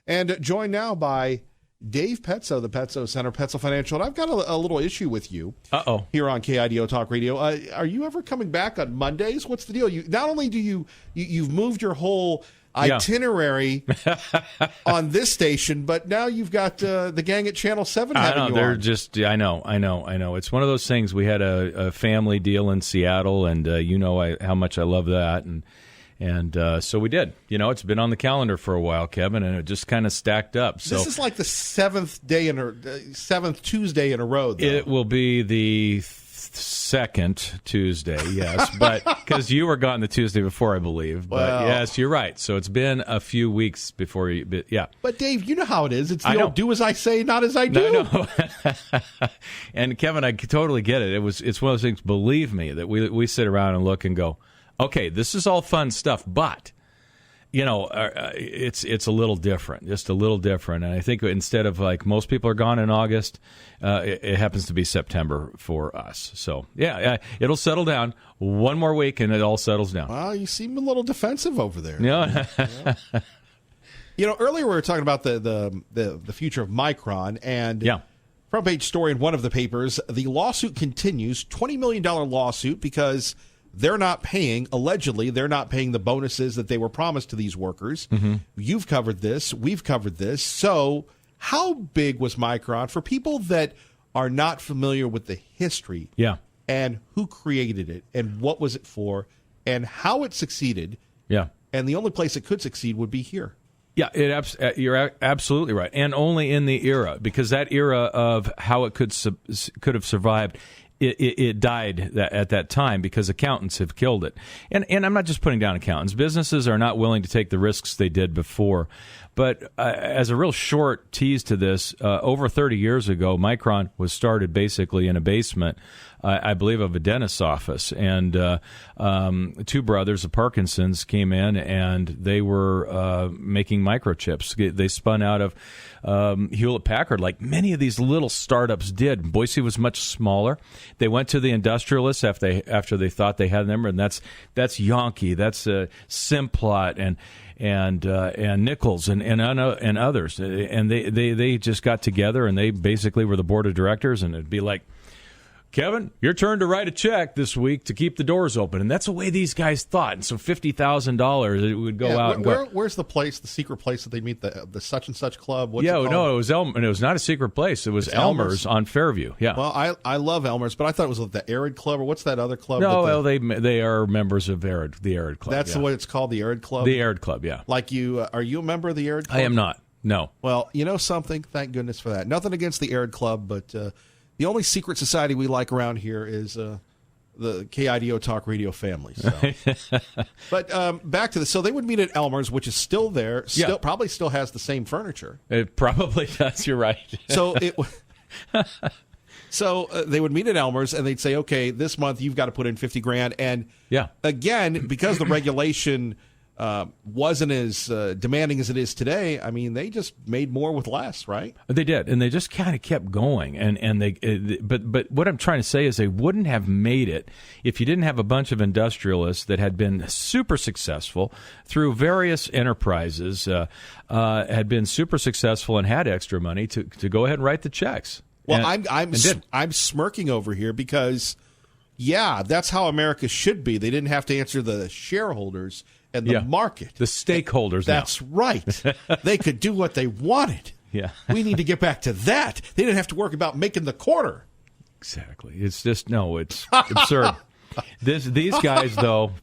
And joined now by Dave Petzo, the Petzo Center, Petzo Financial. And I've got a little issue with you here on KIDO Talk Radio. Are you ever coming back on Mondays? What's the deal? Not only do you've moved your whole itinerary on this station, but now you've got the gang at Channel 7 having you on. I know. It's one of those things. We had a family deal in Seattle, and how much I love that, and so we did. It's been on the calendar for a while, Kevin, and it just kind of stacked up. So this is like the seventh Tuesday in a row, though. It will be the second Tuesday, yes, but because you were gone the Tuesday before, I believe. But yes, you're right. So it's been a few weeks before you. But, yeah. But Dave, you know how it is. It's do as I say, not as I do. No. And Kevin, I totally get it. It's one of those things. Believe me, that we sit around and look and go, okay, this is all fun stuff, but it's a little different, just a little different. And I think instead of like most people are gone in August, it happens to be September for us. So it'll settle down. One more week and it all settles down. Well, you seem a little defensive over there. Yeah. Earlier we were talking about the future of Micron, and front page story in one of the papers, the lawsuit continues, $20 million lawsuit because allegedly they're not paying the bonuses that they were promised to these workers. Mm-hmm. You've covered this. We've covered this. So how big was Micron for people that are not familiar with the history and who created it and what was it for and how it succeeded? Yeah. And the only place it could succeed would be here. Yeah, you're absolutely right. And only in the era, because that era of how it could have survived, it died at that time because accountants have killed it. And I'm not just putting down accountants. Businesses are not willing to take the risks they did before. But as a real short tease to this, over 30 years ago, Micron was started basically in a basement, I believe, of a dentist's office. And two brothers of Parkinson's came in, and they were making microchips. They spun out of Hewlett-Packard, like many of these little startups did. Boise was much smaller. They went to the industrialists after they thought they had them, and that's Yonke, that's Simplot, and Nichols and others, and they just got together and they basically were the board of directors, and it'd be like, Kevin, your turn to write a check this week to keep the doors open. And that's the way these guys thought. And so $50,000, it would go out and go. Where's the place, the secret place that they meet, the such and such club? What's it was Elmer. It was not a secret place. It was Elmer's on Fairview. Yeah. Well, I love Elmer's, but I thought it was the Arid Club, or what's that other club? No, they are members of the Arid Club. That's what it's called, the Arid Club? The Arid Club, yeah. Like are you a member of the Arid Club? I am not, no. Well, you know something? Thank goodness for that. Nothing against the Arid Club, but the only secret society we like around here is the KIDO Talk Radio family. So. But back to this. So they would meet at Elmer's, which is still there. Probably still has the same furniture. It probably does. You're right. So they would meet at Elmer's, and they'd say, okay, this month you've got to put in $50,000. And again, because the regulation wasn't as demanding as it is today, I mean, they just made more with less, right? They did, and they just kind of kept going. But what I'm trying to say is they wouldn't have made it if you didn't have a bunch of industrialists that had been super successful through various enterprises, had been super successful and had extra money to go ahead and write the checks. Well, I'm smirking over here because, that's how America should be. They didn't have to answer the shareholders and the market. The stakeholders. That's right. They could do what they wanted. Yeah. We need to get back to that. They didn't have to work about making the quarter. Exactly. It's just, it's absurd. These guys, though,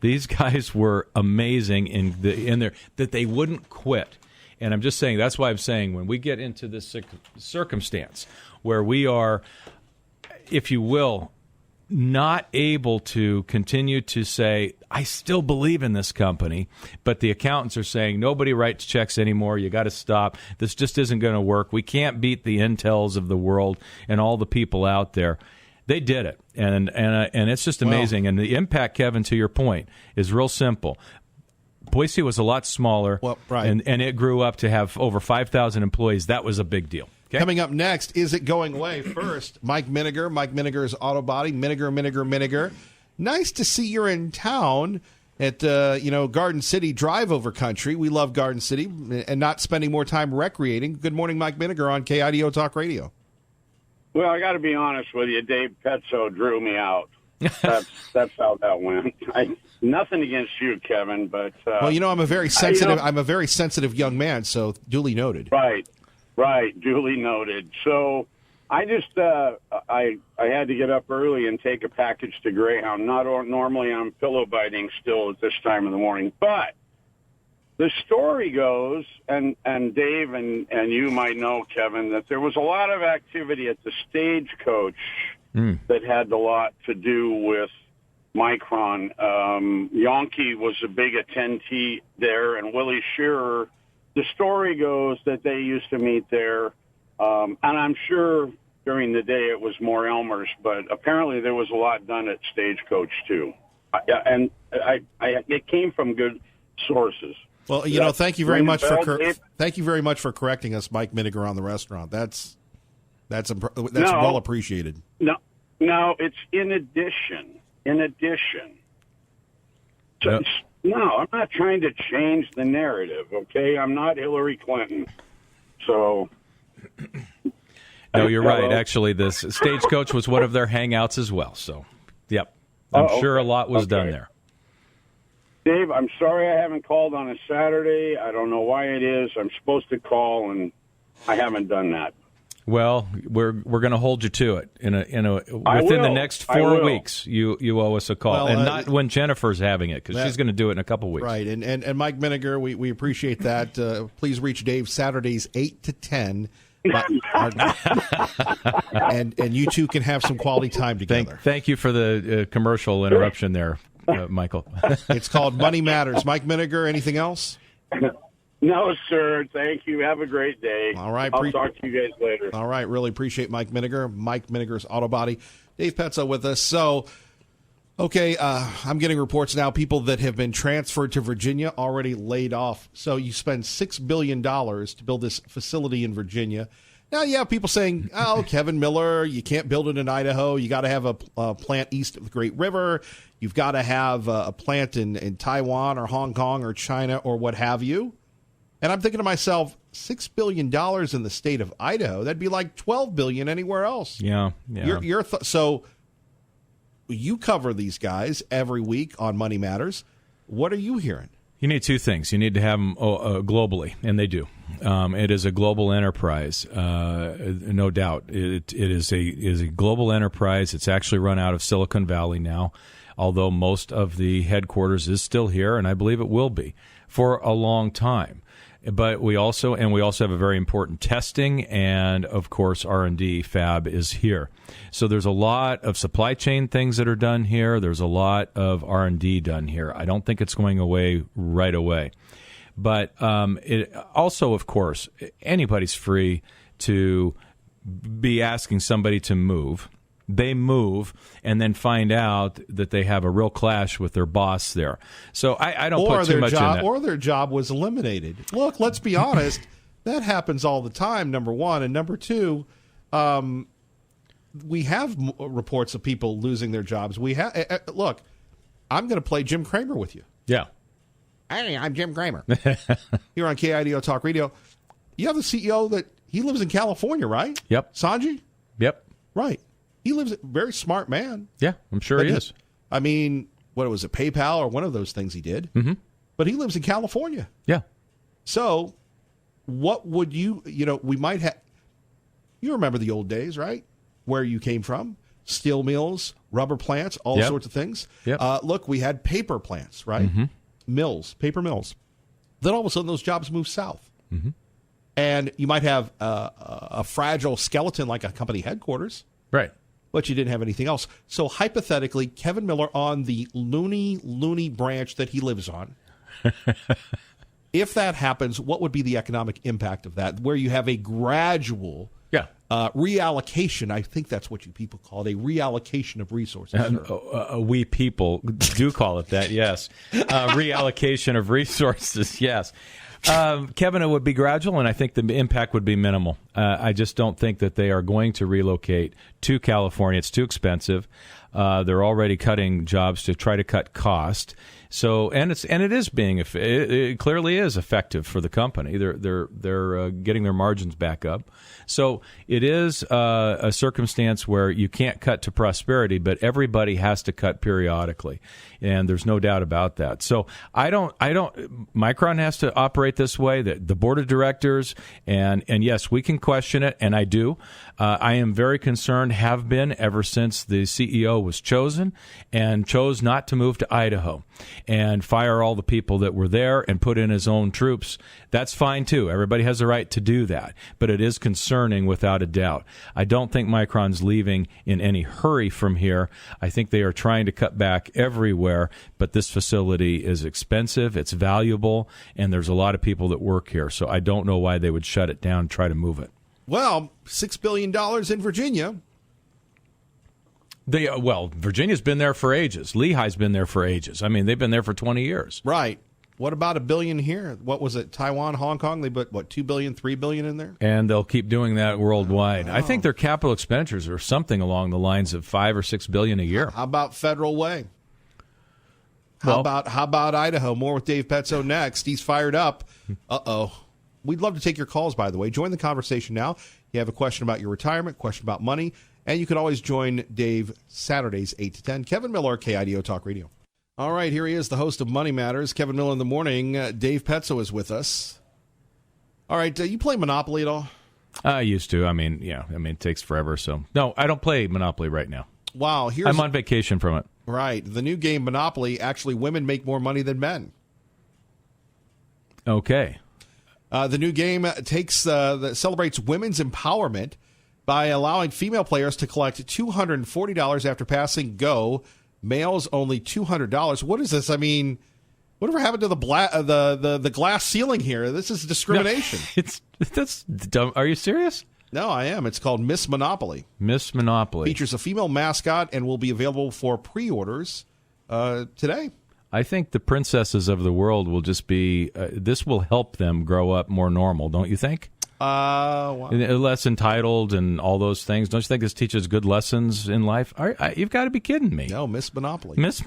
were amazing in their that they wouldn't quit. And I'm just saying, that's why I'm saying when we get into this circumstance where we are, if you will, not able to continue to say, I still believe in this company, but the accountants are saying, nobody writes checks anymore, you got to stop, this just isn't going to work, we can't beat the Intels of the world and all the people out there. They did it, and it's just amazing. And the impact, Kevin, to your point, is real simple. Boise was a lot smaller, and it grew up to have over 5,000 employees. That was a big deal. Okay. Coming up next, is it going away? First, Mike Miniger. Mike Miniger's Auto Body. Miniger. Nice to see you're in town. at Garden City drive over country. We love Garden City and not spending more time recreating. Good morning, Mike Miniger on KIDO Talk Radio. Well, I got to be honest with you. Dave Petzo drew me out. That's how that went. Nothing against you, Kevin, but well, I'm a very sensitive. I'm a very sensitive young man, so duly noted. Right, duly noted. So I just I had to get up early and take a package to Greyhound. Normally I'm pillow biting still at this time of the morning, but the story goes, and Dave and you might know, Kevin, that there was a lot of activity at the Stagecoach that had a lot to do with Micron. Yonke was a big attendee there, and Willie Shearer. The story goes that they used to meet there, and I'm sure during the day it was more Elmer's, but apparently there was a lot done at Stagecoach too, and it came from good sources. Well, thank you very much for correcting us, Mike Miniger, on the restaurant. That's well appreciated. No, it's in addition. So, no, I'm not trying to change the narrative. Okay, I'm not Hillary Clinton. So. No, you're right. Actually, this Stagecoach was one of their hangouts as well. So, yep, I'm sure a lot was done there. Dave, I'm sorry I haven't called on a Saturday. I don't know why it is. I'm supposed to call, and I haven't done that. Well, we're going to hold you to it within the next 4 weeks. You owe us a call, and not when Jennifer's having it, because she's going to do it in a couple weeks. Right, and Mike Miniger, we appreciate that. Please reach Dave Saturdays 8 to 10. And you two can have some quality time together. Thank you for the commercial interruption there, Michael. It's called Money Matters. Mike Miniger, anything else? No, sir. Thank you. Have a great day. All right. I'll talk to you guys later. All right. Really appreciate Mike Miniger. Mike Miniger's Auto Body. Dave Petzo with us. So, okay, I'm getting reports now. People that have been transferred to Virginia already laid off. So you spend $6 billion to build this facility in Virginia. Now you have people saying, oh, Kevin Miller, you can't build it in Idaho. You got to have a plant east of the Great River. You've got to have a plant in Taiwan or Hong Kong or China or what have you. And I'm thinking to myself, $6 billion in the state of Idaho, that'd be like $12 billion anywhere else. Yeah. So you cover these guys every week on Money Matters. What are you hearing? You need two things. You need to have them globally, and they do. It is a global enterprise, no doubt. It is a global enterprise. It's actually run out of Silicon Valley now, although most of the headquarters is still here, and I believe it will be for a long time. But we also have a very important testing and, of course, R&D fab is here. So there's a lot of supply chain things that are done here. There's a lot of R&D done here. I don't think it's going away right away. But it also, of course, anybody's free to be asking somebody to move. They move and then find out that they have a real clash with their boss there. So I don't put too much in that. Or their job was eliminated. Look, let's be honest. That happens all the time, number one. And number two, we have reports of people losing their jobs. Look, I'm going to play Jim Cramer with you. Yeah. Hey, I'm Jim Cramer. Here on KIDO Talk Radio. You have the CEO that he lives in California, right? Yep. Sanjay? Yep. Right. He lives a very smart man. Yeah, I'm sure he is. I mean, what was it, PayPal or one of those things he did? Mm-hmm. But he lives in California. Yeah. So what would we might have, you remember the old days, right? Where you came from, steel mills, rubber plants, all sorts of things. Yep. Look, we had paper plants, right? Mm-hmm. Mills, paper mills. Then all of a sudden those jobs moved south. Mm-hmm. And you might have a fragile skeleton like a company headquarters. Right. But you didn't have anything else. So hypothetically, Kevin Miller on the loony branch that he lives on, if that happens, what would be the economic impact of that? Where you have a gradual reallocation. I think that's what you people call it, a reallocation of resources. We people do call it that, yes. Reallocation of resources, yes. Kevin, it would be gradual, and I think the impact would be minimal. I just don't think that they are going to relocate to California. It's too expensive. They're already cutting jobs to try to cut cost. So it clearly is effective for the company. They're getting their margins back up. So it is a circumstance where you can't cut to prosperity, but everybody has to cut periodically, and there's no doubt about that. So Micron has to operate this way. The board of directors, and yes, we can question it, and I do. I am very concerned, have been ever since the CEO was chosen, and chose not to move to Idaho and fire all the people that were there and put in his own troops. That's fine too. Everybody has the right to do that, but it is concerning without a doubt. I don't think Micron's leaving in any hurry from here. I think they are trying to cut back everywhere, but this facility is expensive, it's valuable, and there's a lot of people that work here, so I don't know why they would shut it down and try to move it. Well, $6 billion in Virginia. Virginia's been there for ages. Lehigh's been there for ages. I mean, they've been there for 20 years. Right. What about $1 billion here? What was it? Taiwan, Hong Kong? They put, $2 billion, $3 billion in there? And they'll keep doing that worldwide. I think their capital expenditures are something along the lines of $5 or $6 billion a year. How about Federal Way? How about Idaho? More with Dave Petzo next. He's fired up. Uh-oh. We'd love to take your calls, by the way. Join the conversation now. You have a question about your retirement, question about money, and you can always join Dave Saturdays 8 to 10. Kevin Miller, KIDO Talk Radio. All right, here he is, the host of Money Matters, Kevin Miller in the morning. Dave Petzo is with us. All right, you play Monopoly at all? I used to. It takes forever. So no, I don't play Monopoly right now. Wow, I'm on vacation from it. Right, the new game Monopoly. Actually, women make more money than men. Okay. The new game celebrates women's empowerment by allowing female players to collect $240 after passing Go. Males only $200. What is this? I mean, whatever happened to the glass ceiling here? This is discrimination. No, that's dumb. Are you serious? No, I am. It's called Miss Monopoly. Miss Monopoly features a female mascot and will be available for pre-orders today. I think the princesses of the world will just be. This will help them grow up more normal, don't you think? Wow. Less entitled and all those things. Don't you think this teaches good lessons in life? You've got to be kidding me. No, Miss Monopoly. Heard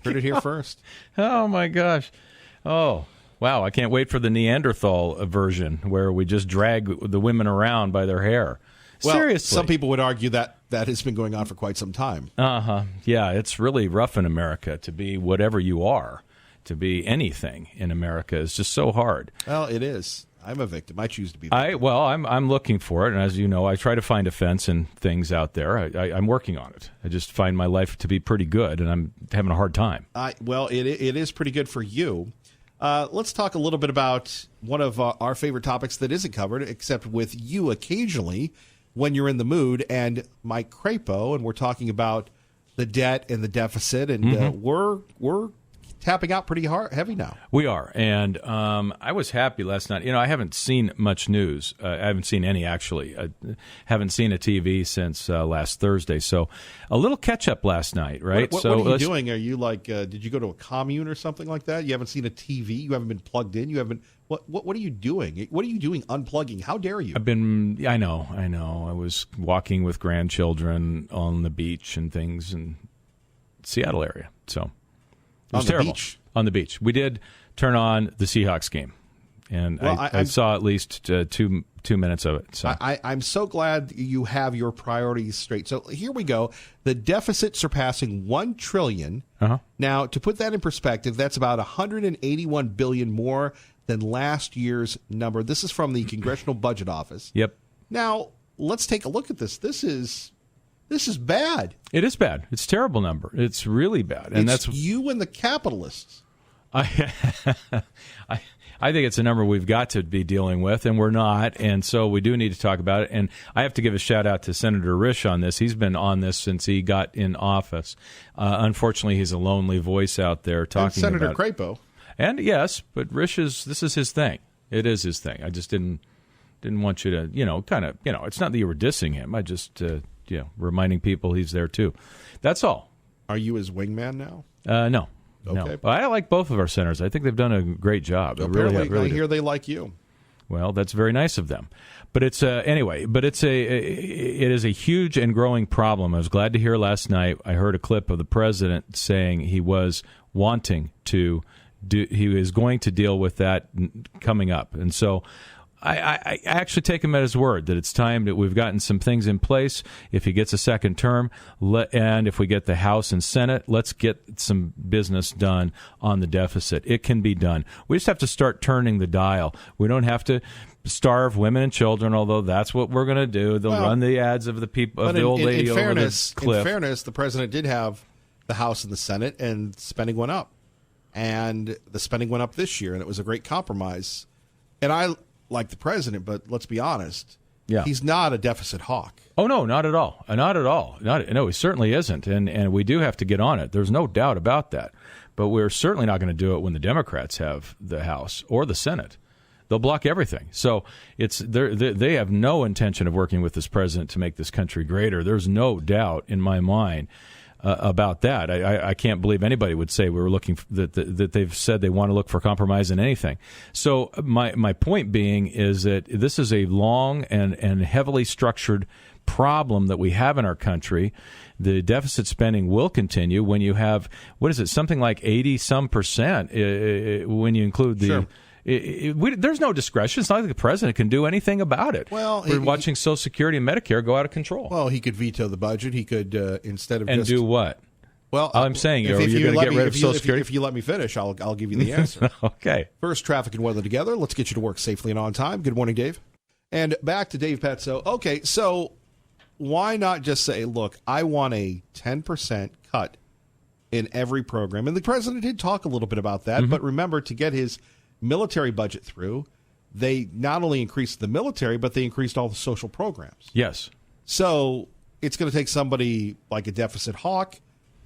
it here first. Oh, my gosh. Oh, wow. I can't wait for the Neanderthal version where we just drag the women around by their hair. Well, seriously. Some people would argue that has been going on for quite some time. Uh-huh. Yeah, it's really rough in America to be whatever you are. To be anything in America is just so hard. Well, it is. I'm a victim. I choose to be a victim. I'm looking for it, and as you know, I try to find offense in things out there. I'm working on it. I just find my life to be pretty good, and I'm having a hard time. It is pretty good for you. Let's talk a little bit about one of our favorite topics that isn't covered, except with you occasionally when you're in the mood, and Mike Crapo, and we're talking about the debt and the deficit, and we're tapping out pretty heavy now. We are, and I was happy last night. I haven't seen much news. I haven't seen any, actually. I haven't seen a TV since last Thursday, so a little catch-up last night, right? What are you doing? Are you like, did you go to a commune or something like that? You haven't seen a TV? You haven't been plugged in? You haven't... What are you doing? What are you doing unplugging? How dare you? I know. I was walking with grandchildren on the beach and things in Seattle area, so... It was terrible. On the beach. We did turn on the Seahawks game, and I saw at least 2 minutes of it. So I'm so glad you have your priorities straight. So here we go. The deficit surpassing $1 trillion. Uh-huh. Now, to put that in perspective, that's about $181 billion more than last year's number. This is from the Congressional Budget Office. Yep. Now, let's take a look at this. This is bad. It is bad. It's a terrible number. It's really bad. And that's you and the capitalists. I think it's a number we've got to be dealing with, and we're not. And so we do need to talk about it. And I have to give a shout out to Senator Risch on this. He's been on this since he got in office. Unfortunately, he's a lonely voice out there talking and about Senator Crapo. And yes, but Risch this is his thing. It is his thing. I just didn't want you to, it's not that you were dissing him. I just reminding people he's there too. That's all. Are you his wingman now? No. Okay. No. I like both of our senators. I think they've done a great job. Apparently, I really hear they like you. Well, that's very nice of them. But it's anyway. But it is a huge and growing problem. I was glad to hear last night. I heard a clip of the president saying he was wanting to do. He is going to deal with that coming up, and so. I actually take him at his word that it's time that we've gotten some things in place. If he gets a second term, and if we get the House and Senate, let's get some business done on the deficit. It can be done. We just have to start turning the dial. We don't have to starve women and children, although that's what we're going to do. They'll run the ads of the people of the old lady over the cliff. In fairness, the president did have the House and the Senate, and spending went up. And the spending went up this year, and it was a great compromise. And I like the president, but let's be honest, he's not a deficit hawk. Oh, no, not at all. Not at all. No, he certainly isn't, and we do have to get on it. There's no doubt about that. But we're certainly not going to do it when the Democrats have the House or the Senate. They'll block everything. So they have no intention of working with this president to make this country greater. There's no doubt in my mind about that. I can't believe anybody would say we were looking that they've said they want to look for compromise in anything. So my point being is that this is a long and heavily structured problem that we have in our country. The deficit spending will continue when you have, something like 80% when you include the. Sure. There's no discretion. It's not like the president can do anything about it. Well, we're watching Social Security and Medicare go out of control. Well, he could veto the budget. He could instead of do what? Well, I'm saying you're going to get rid of Social Security. If you let me finish, I'll give you the answer. Okay. First, traffic and weather together. Let's get you to work safely and on time. Good morning, Dave. And back to Dave Petso. Okay, so why not just say, look, I want a 10% cut in every program? And the president did talk a little bit about that, but remember, to get his military budget through, they not only increased the military, but they increased all the social programs. Yes. So it's going to take somebody like a deficit hawk,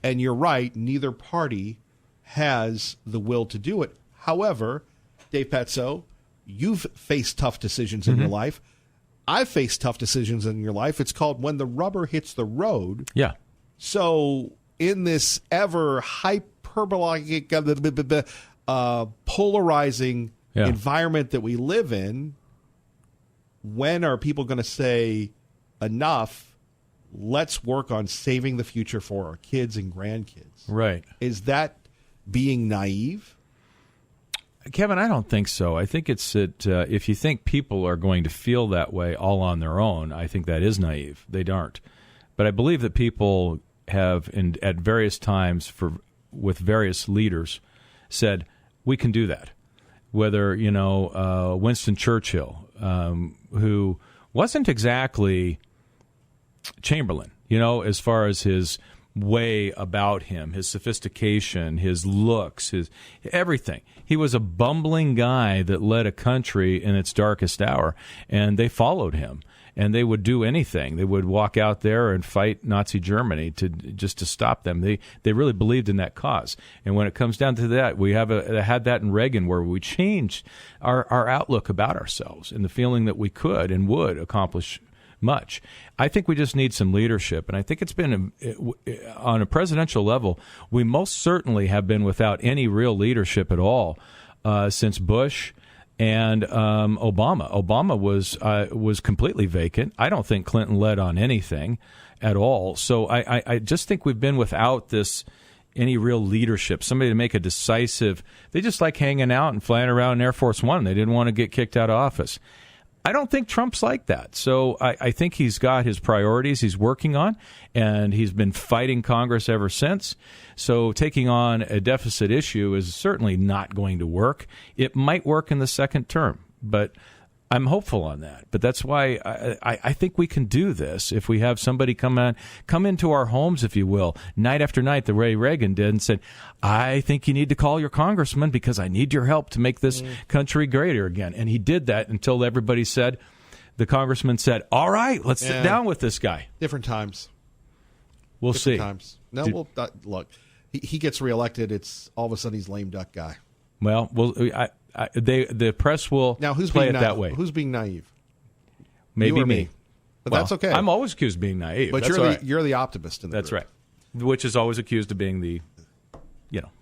and you're right, neither party has the will to do it. However, Dave Petso, you've faced tough decisions in your life. I've faced tough decisions in your life. It's called when the rubber hits the road. Yeah. So in this ever hyperbolic, polarizing environment that we live in, when are people going to say enough? Let's work on saving the future for our kids and grandkids. Right. Is that being naive? Kevin, I don't think so. I think it's that if you think people are going to feel that way all on their own, I think that is naive. They aren't. But I believe that people have, at various times with various leaders, said, we can do that. Whether, Winston Churchill, who wasn't exactly Chamberlain, as far as his way about him, his sophistication, his looks, his everything. He was a bumbling guy that led a country in its darkest hour, and they followed him. And they would do anything. They would walk out there and fight Nazi Germany just to stop them. They really believed in that cause. And when it comes down to that, we had that in Reagan, where we changed our outlook about ourselves and the feeling that we could and would accomplish much. I think we just need some leadership, and I think it's been on a presidential level. We most certainly have been without any real leadership at all since Bush. And Obama. Obama was completely vacant. I don't think Clinton led on anything at all. So I just think we've been without any real leadership, somebody to make a decisive. They just like hanging out and flying around in Air Force One. They didn't want to get kicked out of office. I don't think Trump's like that. So I think he's got his priorities he's working on, and he's been fighting Congress ever since. So taking on a deficit issue is certainly not going to work. It might work in the second term, but I'm hopeful on that. But that's why I think we can do this if we have somebody come into our homes, if you will, night after night, the way Reagan did, and said, I think you need to call your congressman because I need your help to make this country greater again. And he did that until everybody said, the congressman said, all right, let's sit down with this guy. Different times. We'll see. Times. No, look, he gets reelected. It's all of a sudden he's lame duck guy. Well, the press will now play it that way. Who's being naive? Maybe you or me. But that's okay. I'm always accused of being naive. But you're you're the optimist in the That's group. right. Which is always accused of being the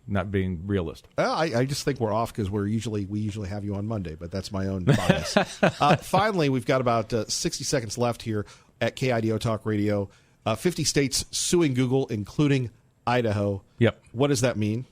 not being realistic. I just think we're off because we usually have you on Monday, but that's my own bias. Finally, we've got about 60 seconds left here at KIDO Talk Radio. 50 states suing Google, including Idaho. Yep. What does that mean?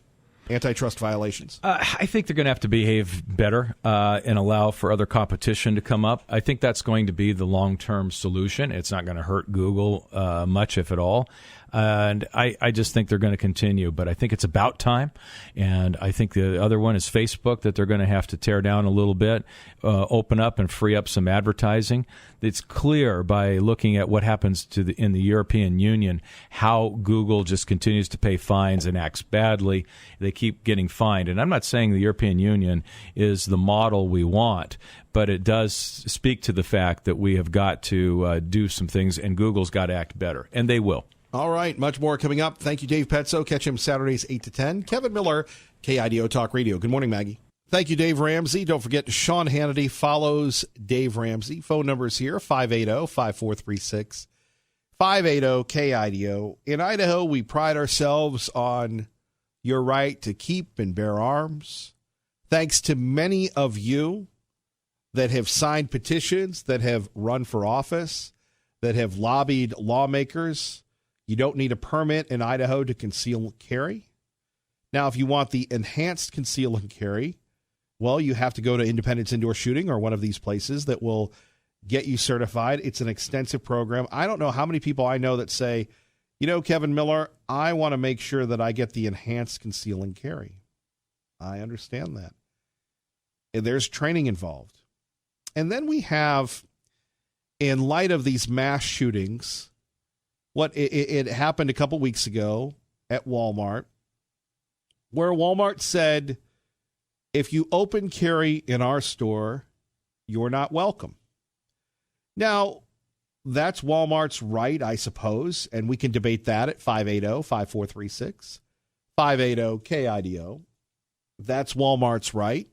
Antitrust violations? I think they're going to have to behave better and allow for other competition to come up. I think that's going to be the long-term solution. It's not going to hurt Google much, if at all. And I just think they're going to continue. But I think it's about time. And I think the other one is Facebook, that they're going to have to tear down a little bit, open up and free up some advertising. It's clear by looking at what happens in the European Union how Google just continues to pay fines and acts badly. They keep getting fined. And I'm not saying the European Union is the model we want, but it does speak to the fact that we have got to do some things, and Google's got to act better. And they will. All right, much more coming up. Thank you, Dave Petso. Catch him Saturdays 8 to 10. Kevin Miller, KIDO Talk Radio. Good morning, Maggie. Thank you, Dave Ramsey. Don't forget, Sean Hannity follows Dave Ramsey. Phone numbers here, 580-5436, 580-KIDO. In Idaho, we pride ourselves on your right to keep and bear arms. Thanks to many of you that have signed petitions, that have run for office, that have lobbied lawmakers. You don't need a permit in Idaho to conceal carry. Now, if you want the enhanced conceal and carry, well, you have to go to Independence Indoor Shooting or one of these places that will get you certified. It's an extensive program. I don't know how many people I know that say, Kevin Miller, I want to make sure that I get the enhanced conceal and carry. I understand that. And there's training involved. And then we have, in light of these mass shootings, it happened a couple weeks ago at Walmart, where Walmart said, if you open carry in our store, you're not welcome. Now, that's Walmart's right, I suppose, and we can debate that at 580-5436, 580-KIDO. That's Walmart's right.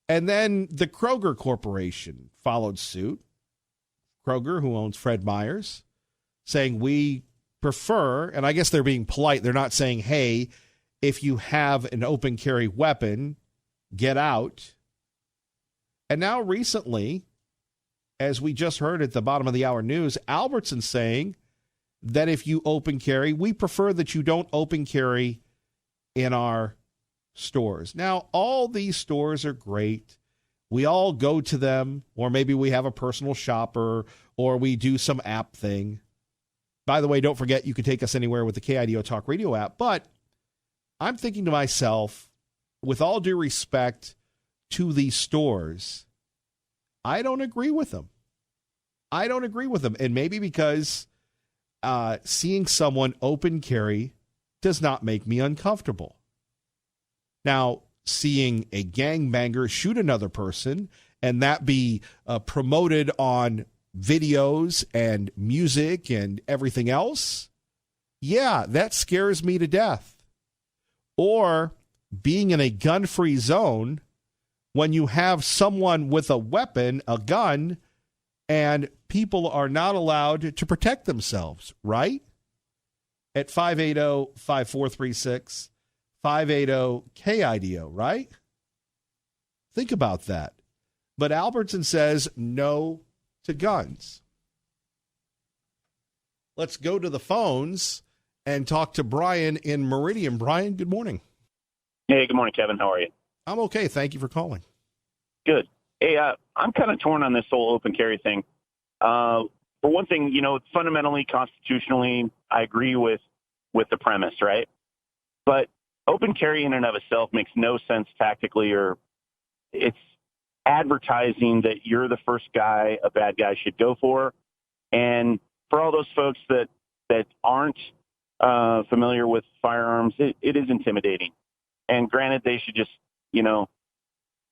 And then the Kroger Corporation followed suit. Kroger, who owns Fred Meyer's, saying we prefer, and I guess they're being polite, they're not saying, hey, if you have an open carry weapon, get out. And now recently, as we just heard at the bottom of the hour news, Albertson's saying that if you open carry, we prefer that you don't open carry in our stores. Now, all these stores are great. We all go to them, or maybe we have a personal shopper, or we do some app thing. By the way, don't forget, you can take us anywhere with the KIDO Talk Radio app. But I'm thinking to myself, with all due respect to these stores, I don't agree with them. And maybe because seeing someone open carry does not make me uncomfortable. Now, seeing a gangbanger shoot another person and that be promoted on videos and music and everything else, yeah, that scares me to death. Or being in a gun-free zone when you have someone with a weapon, a gun, and people are not allowed to protect themselves, right? At 580-5436, 580-KIDO, right? Think about that. But Albertson says no to guns. Let's go to the phones and talk to Brian in Meridian. Brian, good morning. Hey, good morning, Kevin. How are you? I'm okay. Thank you for calling. Good. Hey, I'm kind of torn on this whole open carry thing. For one thing, fundamentally, constitutionally, I agree with the premise, right? But open carry in and of itself makes no sense tactically, or it's advertising that you're the first guy a bad guy should go for. And for all those folks that aren't familiar with firearms, it is intimidating. And granted, they should just,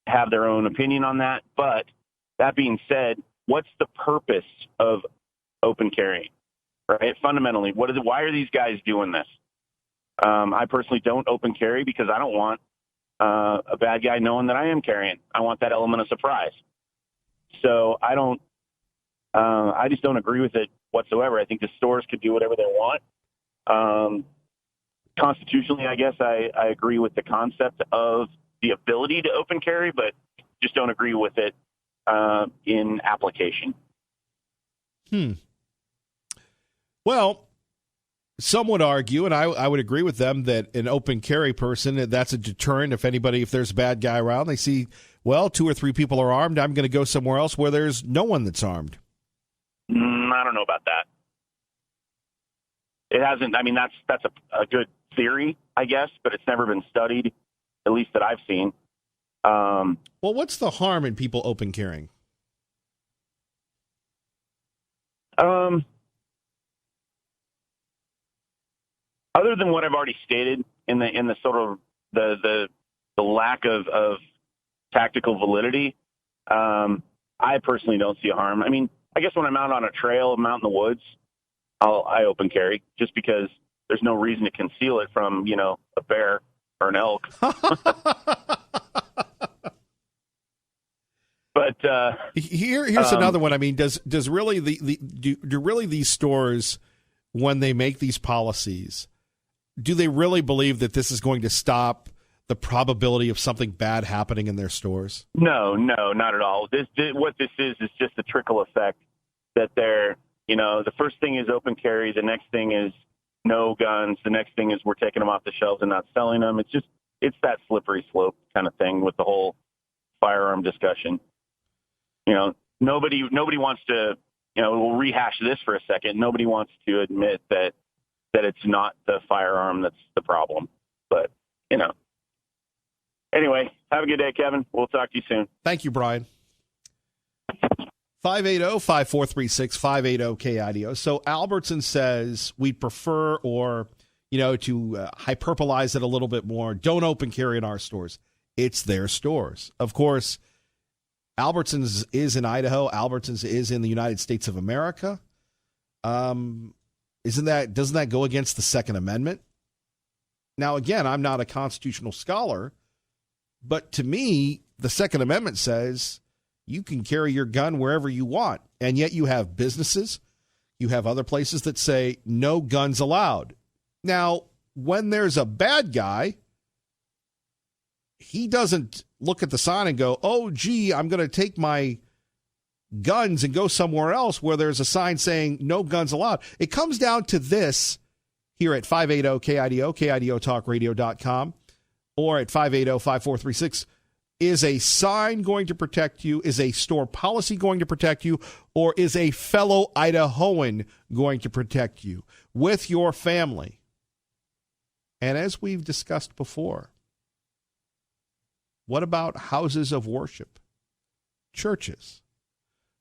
have their own opinion on that. But that being said, what's the purpose of open carry, right? Fundamentally, why are these guys doing this? I personally don't open carry because I don't want a bad guy knowing that I am carrying. I want that element of surprise. So I just don't agree with it whatsoever. I think the stores could do whatever they want. constitutionally, I guess I agree with the concept of the ability to open carry, but just don't agree with it in application. Well, some would argue, and I would agree with them, that an open carry person, that's a deterrent. If there's a bad guy around, they see, well, 2 or 3 people are armed, I'm going to go somewhere else where there's no one that's armed. I don't know about that. It hasn't. I mean, that's a good theory, I guess, but it's never been studied, at least that I've seen. Well, what's the harm in people open carrying? Other than what I've already stated in the sort of the lack of tactical validity, I personally don't see a harm. I mean, I guess when I'm out on a trail, I'm out in the woods, I open carry just because there's no reason to conceal it from, a bear or an elk. But here's another one. I mean, does really do really these stores, when they make these policies, do they really believe that this is going to stop the probability of something bad happening in their stores? No, not at all. What this is just a trickle effect that they're, the first thing is open carry. The next thing is no guns. The next thing is we're taking them off the shelves and not selling them. It's that slippery slope kind of thing with the whole firearm discussion. Nobody wants to, we'll rehash this for a second. Nobody wants to admit that it's not the firearm that's the problem. But, anyway, have a good day, Kevin. We'll talk to you soon. Thank you, Brian. 580-5436, 580-KIDO. So Albertson says we'd prefer, or, to hyperbolize it a little bit more, don't open carry in our stores. It's their stores. Of course, Albertsons is in Idaho. Albertsons is in the United States of America. Doesn't that go against the Second Amendment? Now, again, I'm not a constitutional scholar, but to me, the Second Amendment says you can carry your gun wherever you want, and yet you have businesses, you have other places that say no guns allowed. Now, when there's a bad guy, he doesn't look at the sign and go, oh, gee, I'm going to take my guns and go somewhere else where there's a sign saying no guns allowed. It comes down to this here at 580-KIDO, KIDOTalkRadio.com, or at 580-5436. Is a sign going to protect you? Is a store policy going to protect you? Or is a fellow Idahoan going to protect you with your family? And as we've discussed before, what about houses of worship? Churches.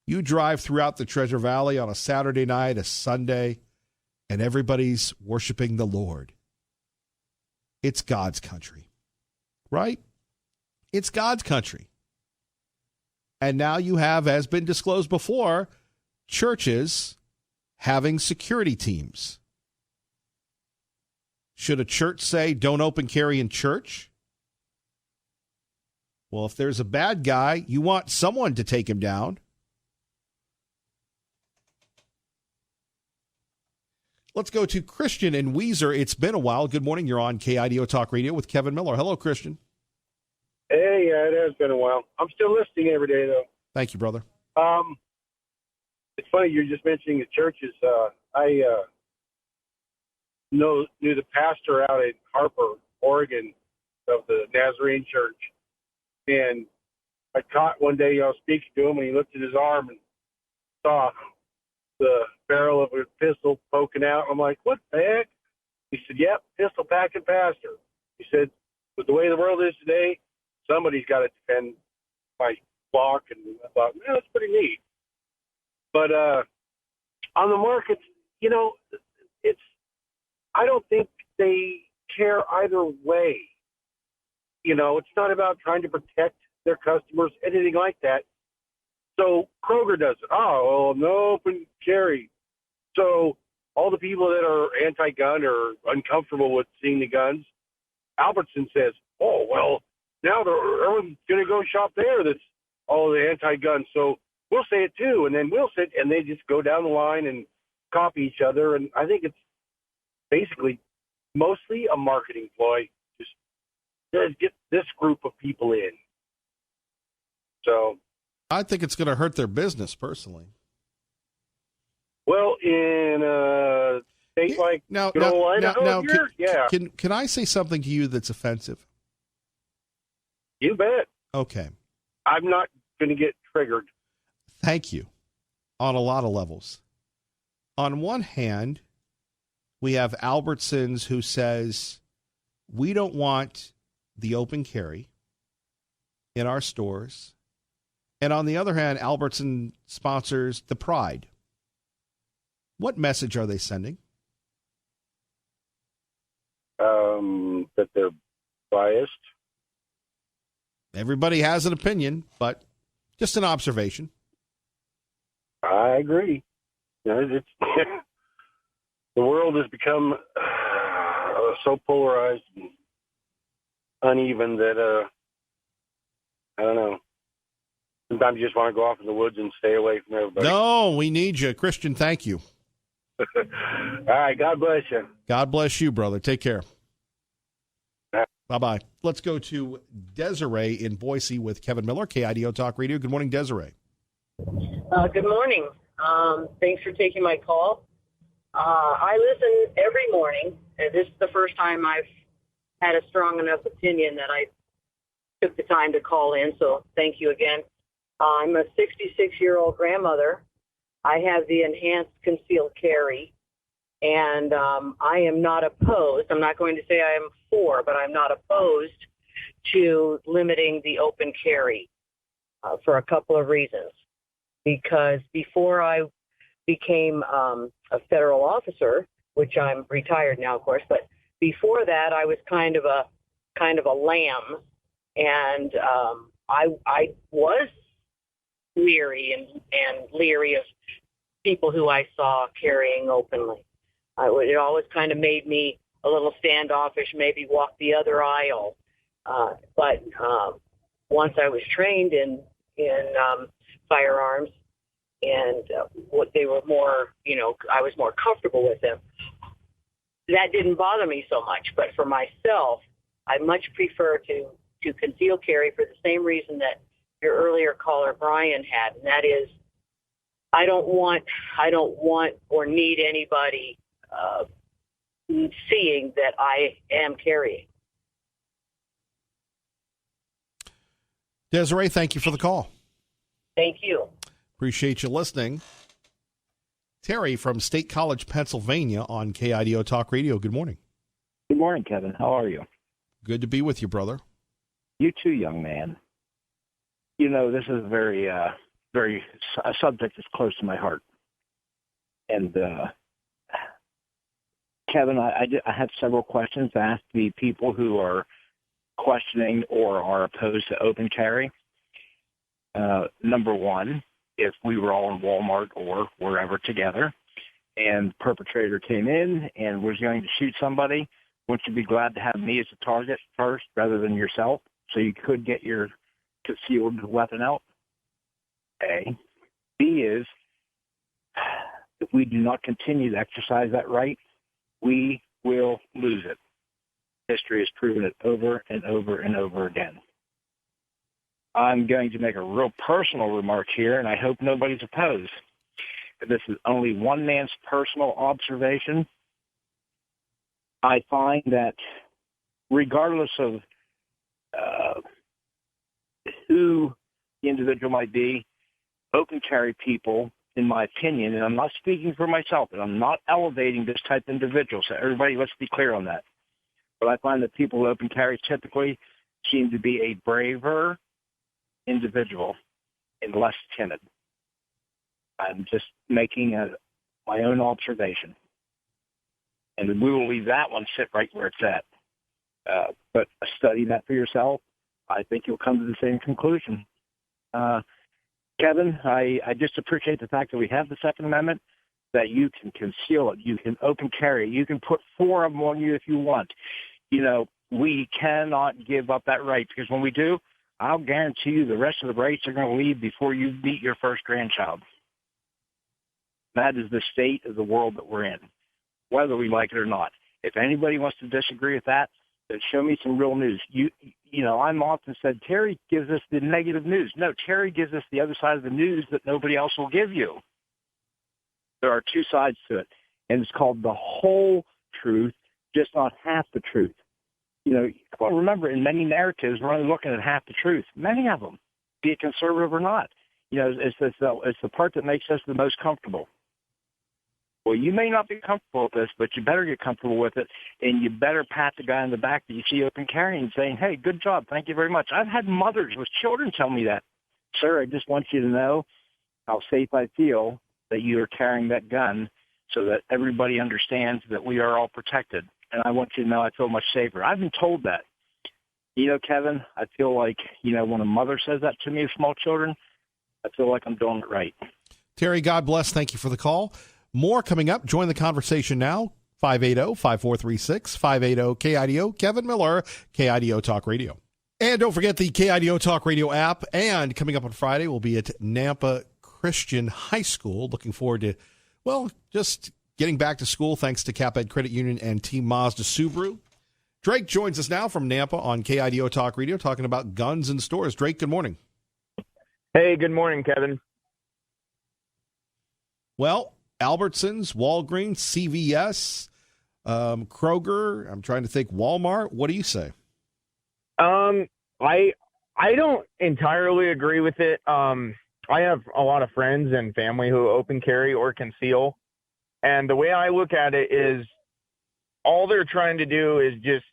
You drive throughout the Treasure Valley on a Saturday night, a Sunday, and everybody's worshiping the Lord. It's God's country, right? It's God's country. And now you have, as been disclosed before, churches having security teams. Should a church say don't open carry in church? Well, if there's a bad guy, you want someone to take him down. Let's go to Christian in Weiser. It's been a while. Good morning. You're on KIDO Talk Radio with Kevin Miller. Hello, Christian. Hey, yeah, it has been a while. I'm still listening every day, though. Thank you, brother. It's funny you're just mentioning the churches. I knew the pastor out in Harper, Oregon, of the Nazarene Church, and I caught one day I was speaking to him, and he looked at his arm and saw the barrel of a pistol poking out. I'm like, what the heck? He said, yep, pistol packing pastor. He said, with the way the world is today, somebody's got to defend my flock. And I thought, man, that's pretty neat. But on the markets, I don't think they care either way. It's not about trying to protect their customers, anything like that. So Kroger does it. Oh, well, no open carry. So all the people that are anti-gun or uncomfortable with seeing the guns, Albertson says, oh, well, now everyone's going to go shop there that's all the anti-gun. So we'll say it too, and then we'll say, and they just go down the line and copy each other. And I think it's basically mostly a marketing ploy. Just get this group of people in. So I think it's going to hurt their business personally. Well, in a state like good old Idaho, can I say something to you that's offensive? You bet. Okay. I'm not going to get triggered. Thank you. On a lot of levels. On one hand, we have Albertsons who says, we don't want the open carry in our stores. And on the other hand, Albertson sponsors the Pride. What message are they sending? That they're biased. Everybody has an opinion, but just an observation. I agree. It's the world has become so polarized and uneven that I don't know. Sometimes you just want to go off in the woods and stay away from everybody. No, we need you. Christian, thank you. All right. God bless you. God bless you, brother. Take care. Bye-bye. Let's go to Desiree in Boise with Kevin Miller, KIDO Talk Radio. Good morning, Desiree. Good morning. Thanks for taking my call. I listen every morning, and this is the first time I've had a strong enough opinion that I took the time to call in, so thank you again. I'm a 66-year-old grandmother. I have the enhanced concealed carry, and I am not opposed. I'm not going to say I am for, but I'm not opposed to limiting the open carry for a couple of reasons. Because before I became a federal officer, which I'm retired now, of course, but before that, I was kind of a lamb, and I was weary and leery of people who I saw carrying openly. It always kind of made me a little standoffish, maybe walk the other aisle. But once I was trained in firearms, and what they were more, I was more comfortable with them. That didn't bother me so much. But for myself, I much prefer to conceal carry for the same reason that your earlier caller Brian had, and that is, I don't want or need anybody seeing that I am carrying. Desiree, thank you for the call. Thank you. Appreciate you listening. Terry from State College, Pennsylvania on KIDO Talk Radio. Good morning. Good morning, Kevin. How are you? Good to be with you, brother. You too, young man. This is a subject that's close to my heart. And, Kevin, I have several questions to ask the people who are questioning or are opposed to open carry. Number one, if we were all in Walmart or wherever together and the perpetrator came in and was going to shoot somebody, wouldn't you be glad to have me as a target first rather than yourself so you could get your concealed weapon out? A. B is, if we do not continue to exercise that right, we will lose it. History has proven it over and over and over again. I'm going to make a real personal remark here, and I hope nobody's opposed. This is only one man's personal observation. I find that regardless of who the individual might be, open carry people, in my opinion, and I'm not speaking for myself, and I'm not elevating this type of individual, so everybody, let's be clear on that. But I find that people who open carry typically seem to be a braver individual and less timid. I'm just making my own observation. And we will leave that one sit right where it's at. But study that for yourself. I think you'll come to the same conclusion. Kevin, I just appreciate the fact that we have the Second Amendment, that you can conceal it, you can open carry, you can put 4 of them on you if you want. We cannot give up that right, because when we do, I'll guarantee you the rest of the rights are going to leave before you meet your first grandchild. That is the state of the world that we're in, whether we like it or not. If anybody wants to disagree with that, then show me some real news. I'm often said, Terry gives us the negative news. No, Terry gives us the other side of the news that nobody else will give you. There are two sides to it, and it's called the whole truth, just not half the truth. Well, remember, in many narratives, we're only looking at half the truth. Many of them, be it conservative or not. It's the part that makes us the most comfortable. Well, you may not be comfortable with this, but you better get comfortable with it, and you better pat the guy in the back that you see open carrying, saying, hey, good job, thank you very much. I've had mothers with children tell me that. Sir, I just want you to know how safe I feel that you are carrying that gun so that everybody understands that we are all protected. And I want you to know I feel much safer. I've been told that. Kevin, I feel like, when a mother says that to me with small children, I feel like I'm doing it right. Terry, God bless. Thank you for the call. More coming up. Join the conversation now. 580-5436, 580-KIDO. Kevin Miller, KIDO Talk Radio. And don't forget the KIDO Talk Radio app. And coming up on Friday, we'll be at Nampa Christian High School. Looking forward to, just getting back to school thanks to CapEd Credit Union and Team Mazda Subaru. Drake joins us now from Nampa on KIDO Talk Radio talking about guns in stores. Drake, good morning. Hey, good morning, Kevin. Well, Albertsons, Walgreens, CVS, Kroger, I'm trying to think, Walmart. What do you say? I don't entirely agree with it. I have a lot of friends and family who open carry or conceal. And the way I look at it is all they're trying to do is just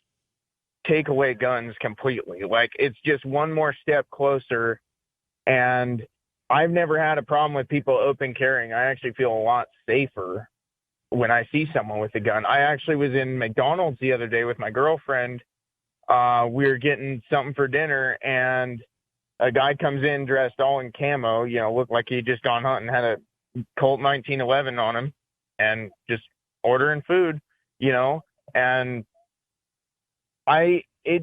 take away guns completely. Like, it's just one more step closer. And I've never had a problem with people open carrying. I actually feel a lot safer when I see someone with a gun. I actually was in McDonald's the other day with my girlfriend. We were getting something for dinner, and a guy comes in dressed all in camo, looked like he'd just gone hunting, had a Colt 1911 on him, and just ordering food, and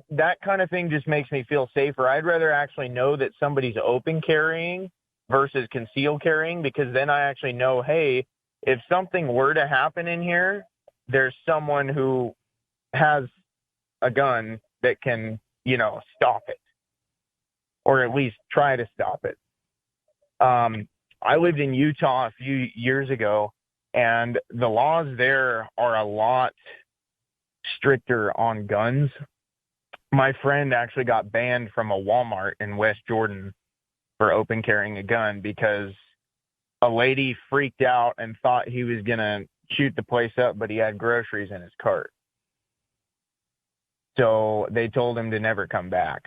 that kind of thing just makes me feel safer. I'd rather actually know that somebody's open carrying versus concealed carrying, because then I actually know, hey, if something were to happen in here, there's someone who has a gun that can, stop it, or at least try to stop it. I lived in Utah a few years ago, and the laws there are a lot stricter on guns. My friend actually got banned from a Walmart in West Jordan for open carrying a gun because a lady freaked out and thought he was going to shoot the place up, but he had groceries in his cart. So they told him to never come back.